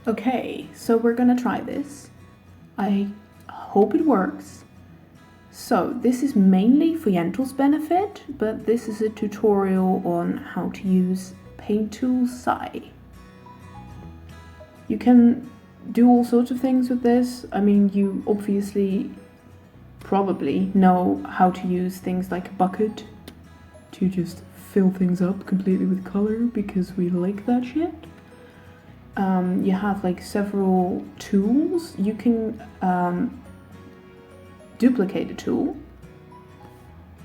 Okay, so we're gonna try this. I hope it works. So this is mainly for Jentel's benefit, but this is a tutorial on how to use Paint Tool Sai. You can do all sorts of things with this. I mean, you obviously probably know how to use things like a bucket to just fill things up completely with color because we like that shit. You have like several tools. You can duplicate a tool,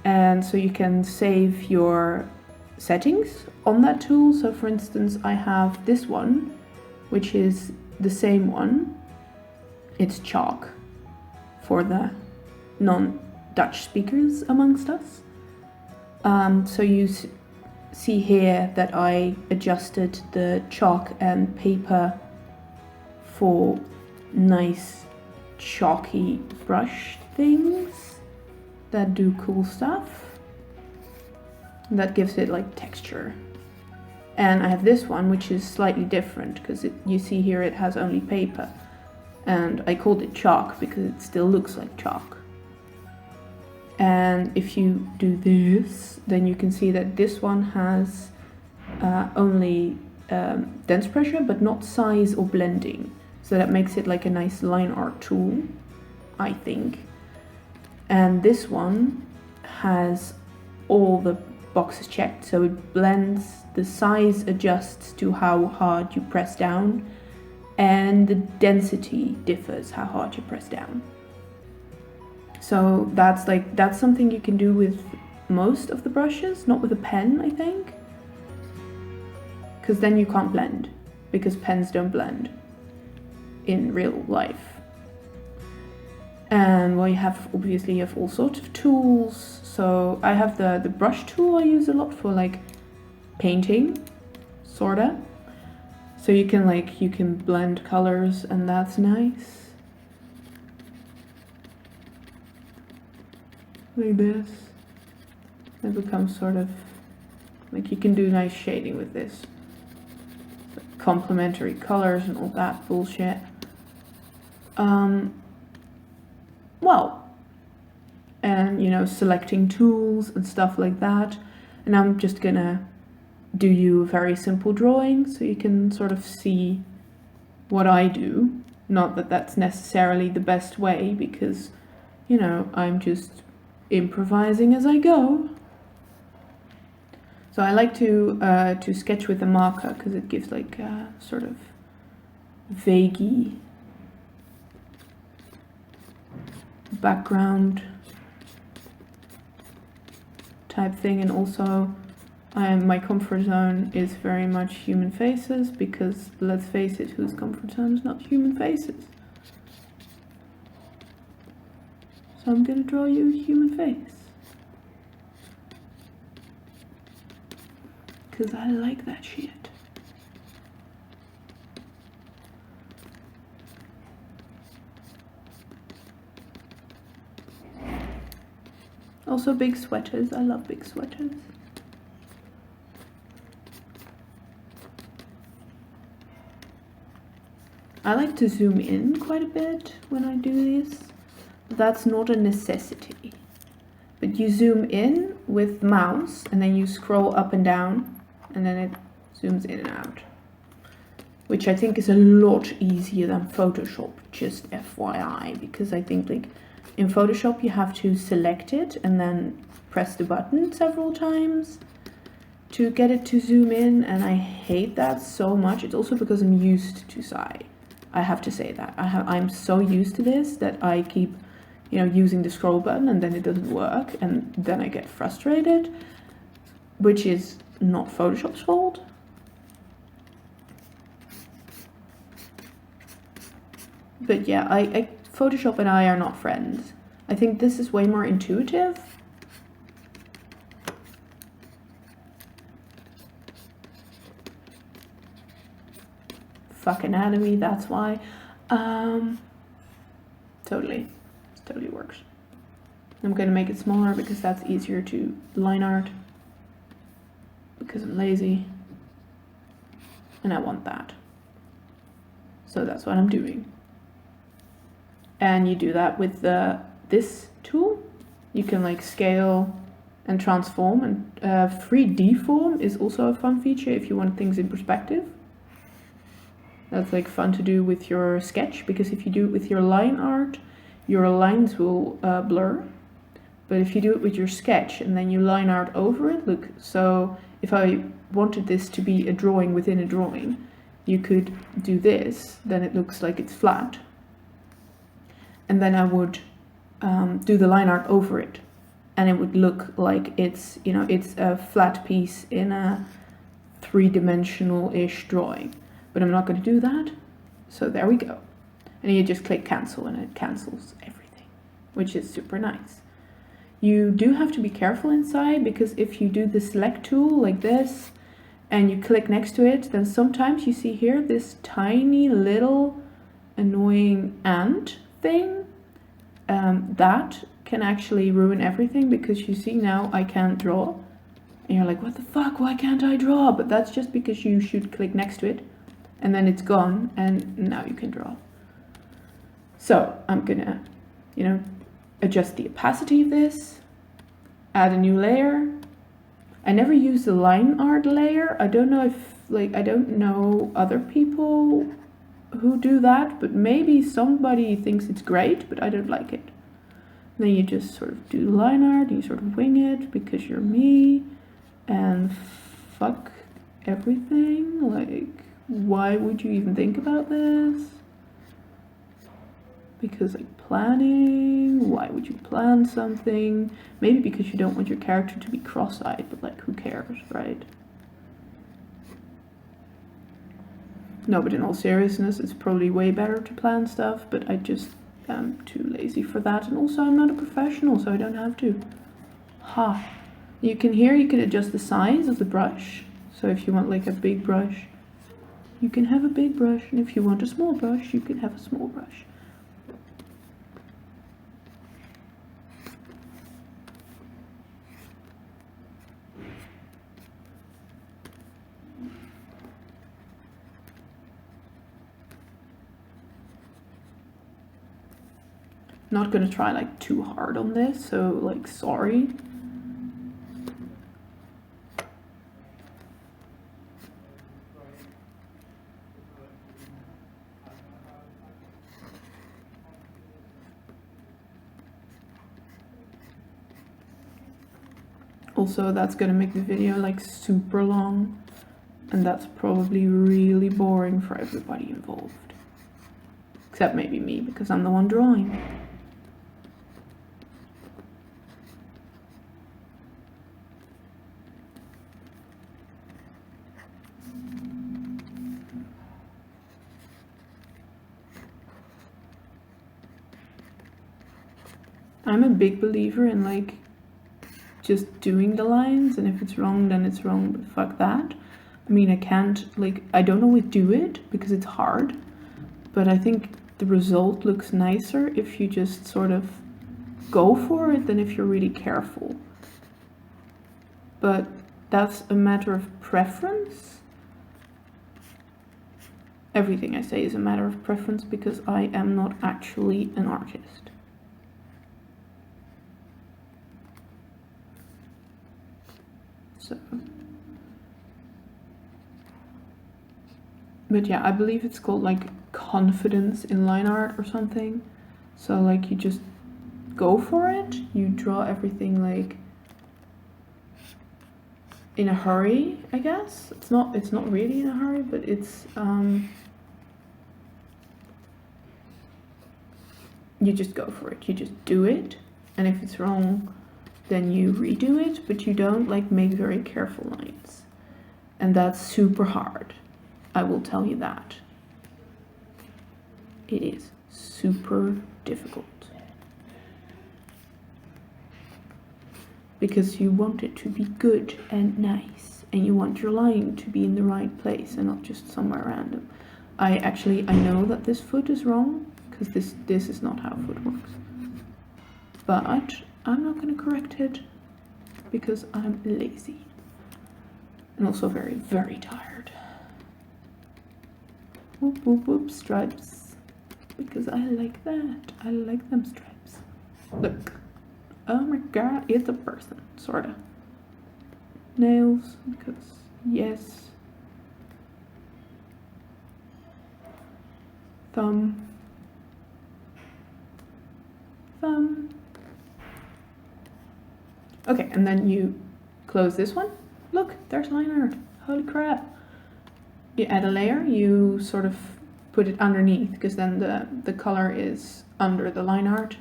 and so you can save your settings on that tool. So for instance, I have this one, which is the same one. It's chalk for the non-Dutch speakers amongst us. So you see here that I adjusted the chalk and paper for nice chalky brush things that do cool stuff. That gives it like texture. And I have this one, which is slightly different because you see here it has only paper. And I called it chalk because it still looks like chalk. And if you do this, then you can see that this one has only dense pressure, but not size or blending. So that makes it like a nice line art tool, I think. And this one has all the boxes checked, so it blends, the size adjusts to how hard you press down, and the density differs how hard you press down. So that's something you can do with most of the brushes, not with a pen, I think. Because then you can't blend, because pens don't blend in real life. And well, you have all sorts of tools. So I have the brush tool I use a lot for like painting, sorta. So you can blend colors, and that's nice. Like this. It becomes sort of like you can do nice shading with this. Complementary colors and all that bullshit. Well, and you know, selecting tools and stuff like that. And I'm just gonna do you a very simple drawing so you can sort of see what I do. Not that that's necessarily the best way, because, you know, I'm just improvising as I go. So I like to sketch with a marker because it gives like a sort of vaguey background type thing. And also my comfort zone is very much human faces, because let's face it, whose comfort zone is not human faces? So I'm gonna draw you a human face. Because I like that shit. Also big sweaters, I love big sweaters. I like to zoom in quite a bit when I do this. That's not a necessity. But you zoom in with the mouse and then you scroll up and down and then it zooms in and out. Which I think is a lot easier than Photoshop, just FYI, because I think like in Photoshop you have to select it and then press the button several times to get it to zoom in, and I hate that so much. It's also because I'm used to Sai. I have to say that. I'm so used to this that I keep, you know, using the scroll button and then it doesn't work and then I get frustrated, which is not Photoshop's fault. But yeah, Photoshop and I are not friends. I think this is way more intuitive. Fuck anatomy, that's why. Totally works. I'm gonna make it smaller because that's easier to line art. Because I'm lazy. And I want that. So that's what I'm doing. And you do that with this tool. You can like scale and transform, and 3D form is also a fun feature if you want things in perspective. That's like fun to do with your sketch, because if you do it with your line art, your lines will blur. But if you do it with your sketch and then you line art over it, look, so if I wanted this to be a drawing within a drawing, you could do this, then it looks like it's flat. And then I would do the line art over it, and it would look like it's, you know, it's a flat piece in a 3-dimensional-ish drawing. But I'm not going to do that, so there we go. And you just click cancel and it cancels everything, which is super nice. You do have to be careful inside, because if you do the select tool like this and you click next to it, then sometimes you see here this tiny little annoying ant thing. That can actually ruin everything, because you see now I can't draw. And you're like, what the fuck, why can't I draw? But that's just because you should click next to it and then it's gone and now you can draw. So I'm gonna, you know, adjust the opacity of this, add a new layer. I never use the line art layer. I don't know if, like, I don't know other people who do that, but maybe somebody thinks it's great, but I don't like it. Then you just sort of do line art, you sort of wing it because you're me, and fuck everything. Like, why would you even think about this? Because like planning, why would you plan something? Maybe because you don't want your character to be cross-eyed, but like, who cares, right? No, but in all seriousness, it's probably way better to plan stuff, but I just am too lazy for that. And also I'm not a professional, so I don't have to. Ha. You can adjust the size of the brush. So if you want like a big brush, you can have a big brush. And if you want a small brush, you can have a small brush. Not gonna try like too hard on this, so like, sorry. Also, that's gonna make the video like super long, and that's probably really boring for everybody involved. Except maybe me, because I'm the one drawing. I'm a big believer in like just doing the lines, and if it's wrong then it's wrong, but fuck that. I mean, I can't, like, I don't always do it because it's hard, but I think the result looks nicer if you just sort of go for it than if you're really careful. But that's a matter of preference. Everything I say is a matter of preference because I am not actually an artist. So, but yeah, I believe it's called like confidence in line art or something. So like, you just go for it, you draw everything like in a hurry, I guess. It's not really in a hurry, but it's you just go for it, you just do it, and if it's wrong then you redo it, but you don't like make very careful lines, and that's super hard. I will tell you that. It is super difficult. Because you want it to be good and nice, and you want your line to be in the right place and not just somewhere random. I know that this foot is wrong, because this is not how foot works. But I'm not going to correct it because I'm lazy. And also very, very tired. Whoop, whoop, whoop, stripes. Because I like that. I like them stripes. Look. Oh my god, it's a person. Sorta. Nails, because yes. Thumb. Thumb. Okay, and then you close this one. Look, there's line art. Holy crap. You add a layer, you sort of put it underneath, because then the color is under the line art,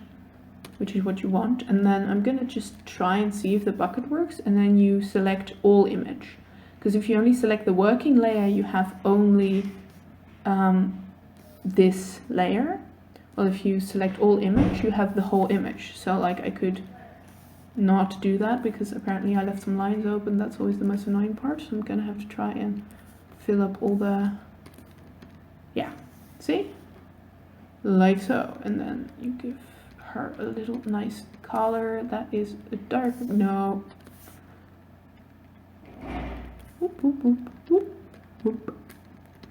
which is what you want. And then I'm gonna just try and see if the bucket works, and then you select all image. Because if you only select the working layer, you have only this layer. Well, if you select all image, you have the whole image. So like I could not do that because apparently I left some lines open. That's always the most annoying part. So I'm gonna have to try and fill up all the, yeah, see? Like so. And then you give her a little nice color that is a dark, no. Whoop, whoop, whoop, whoop, whoop,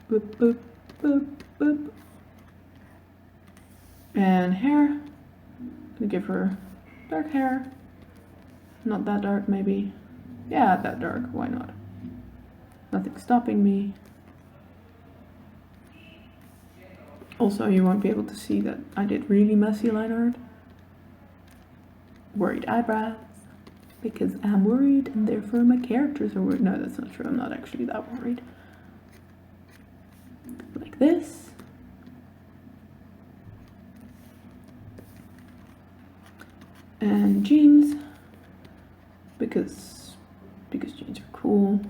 whoop, whoop, whoop, whoop. And hair, I'm gonna give her dark hair. Not that dark, maybe. Yeah, that dark, why not? Nothing's stopping me. Also, you won't be able to see that I did really messy line art. Worried eyebrows, because I'm worried and therefore my characters are worried. No, that's not true, I'm not actually that worried. Like this. And jeans, because jeans are cool.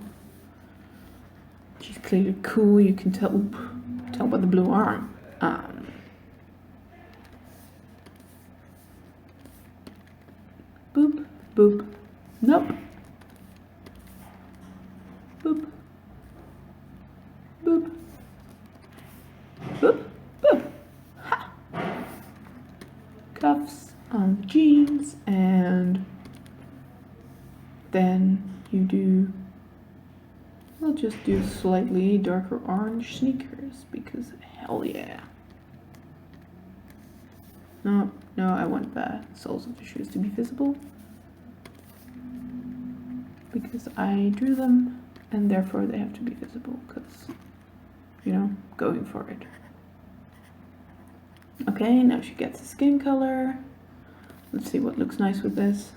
She's clearly cool, you can tell by the blue arm. Boop, boop, nope. Boop, boop, boop, boop. Ha! Cuffs on the jeans, and then you do, we'll just do slightly darker orange sneakers, because hell yeah. No, I want the soles of the shoes to be visible, because I drew them and therefore they have to be visible, because, you know, going for it. Okay, now she gets the skin color. Let's see what looks nice with this.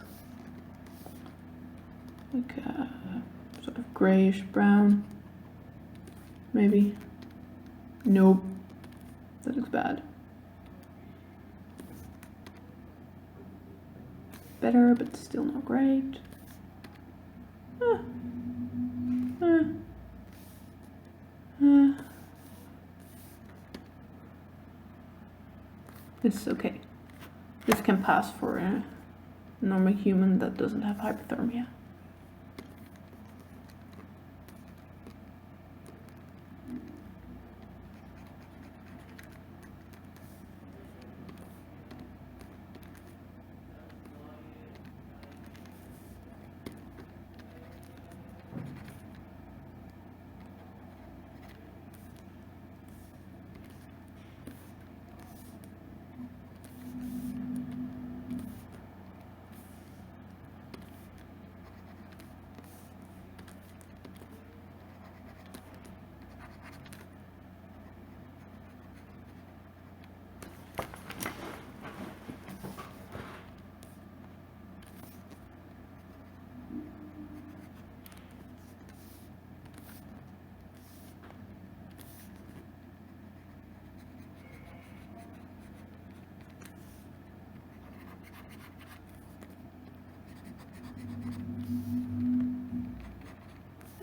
Like sort of grayish brown, maybe. Nope, that looks bad. Better, but still not great. It's okay. This can pass for a normal human that doesn't have hypothermia.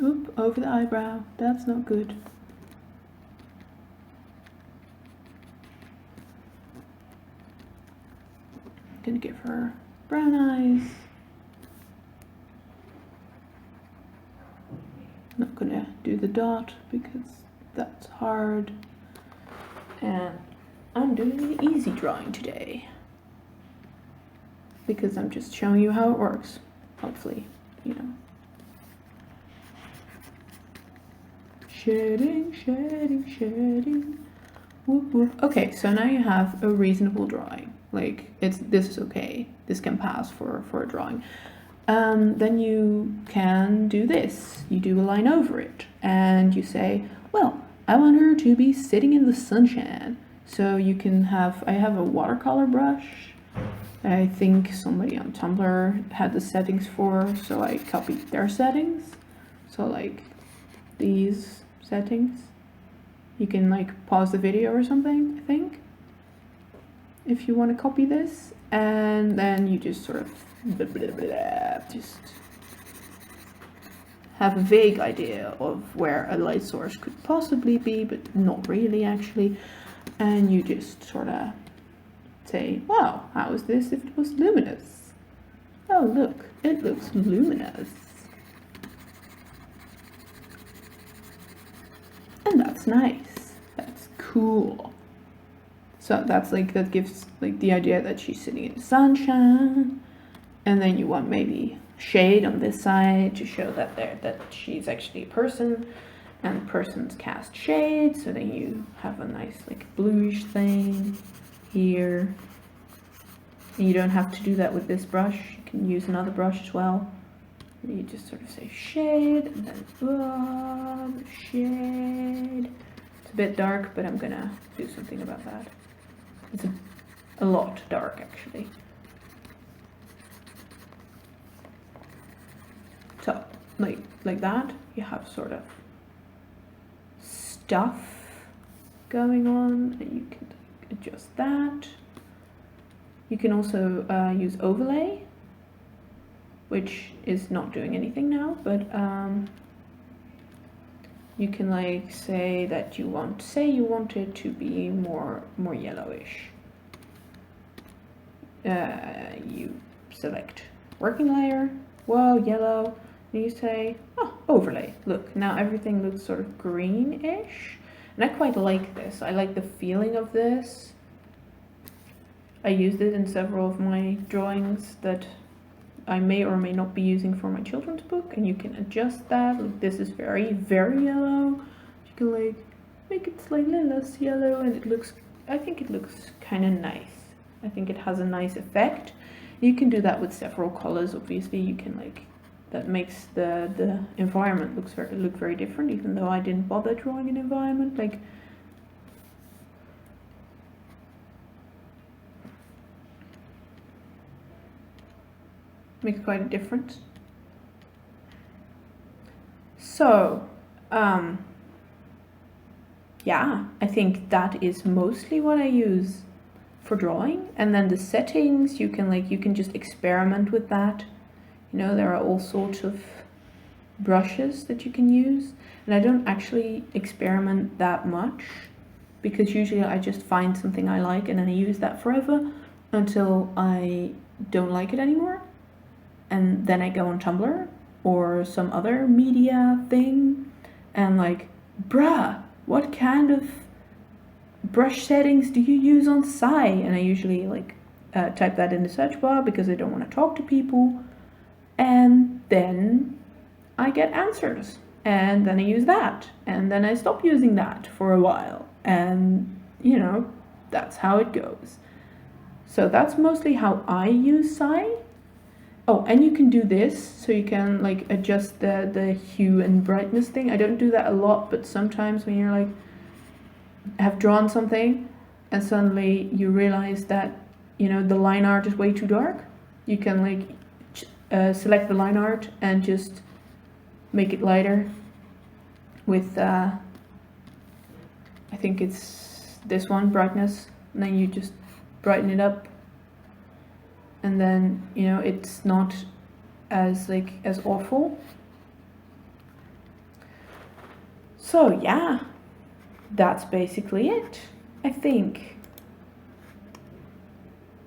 Oop, over the eyebrow. That's not good. Gonna give her brown eyes. Not gonna do the dot because that's hard. And I'm doing the easy drawing today, because I'm just showing you how it works. Hopefully, you know. Shading, shading, shading. Whoop, whoop. Okay, so now you have a reasonable drawing. Like, this is okay. This can pass for a drawing. Then you can do this. You do a line over it. And you say, well, I want her to be sitting in the sunshine. So you can have, I have a watercolor brush. I think somebody on Tumblr had the settings for, so I copied their settings. So like these settings. You can like pause the video or something, I think, if you want to copy this. And then you just sort of blah, blah, blah, just have a vague idea of where a light source could possibly be, but not really actually. And you just sort of say, wow, how is this if it was luminous? Oh, look, it looks luminous. And that's nice. That's cool. So that's like, that gives like the idea that she's sitting in the sunshine. And then you want maybe shade on this side to show that she's actually a person. And persons cast shade, so then you have a nice like bluish thing here. And you don't have to do that with this brush. You can use another brush as well. You just sort of say shade, and then shade. It's a bit dark, but I'm gonna do something about that. It's a lot dark actually. So like that, you have sort of stuff going on, and you can adjust that. You can also use overlay, which is not doing anything now, but you can like say that you want it to be more yellowish. You select working layer, whoa, yellow, and you say, oh, overlay. Look, now everything looks sort of greenish, and I quite like this. I like the feeling of this. I used it in several of my drawings that I may or may not be using for my children's book, and you can adjust that. Like, this is very, very yellow. You can like make it slightly less yellow, and it looks, I think it looks kind of nice. I think it has a nice effect. You can do that with several colors. Obviously, you can like, that makes the environment look very different, even though I didn't bother drawing an environment. Like, makes quite a difference. So, yeah, I think that is mostly what I use for drawing. And then the settings, you can just experiment with that. You know, there are all sorts of brushes that you can use, and I don't actually experiment that much, because usually I just find something I like and then I use that forever until I don't like it anymore. And then I go on Tumblr or some other media thing and like, bruh, what kind of brush settings do you use on Sai? And I usually like type that in the search bar because I don't want to talk to people. And then I get answers, and then I use that, and then I stop using that for a while, and you know, that's how it goes. So that's mostly how I use Sai. Oh, and you can do this, so you can like adjust the hue and brightness thing. I don't do that a lot, but sometimes when you're like, have drawn something and suddenly you realize that, you know, the line art is way too dark, you can like select the line art and just make it lighter with I think it's this one, brightness, and then you just brighten it up, and then, you know, it's not as awful. So yeah, that's basically it, I think.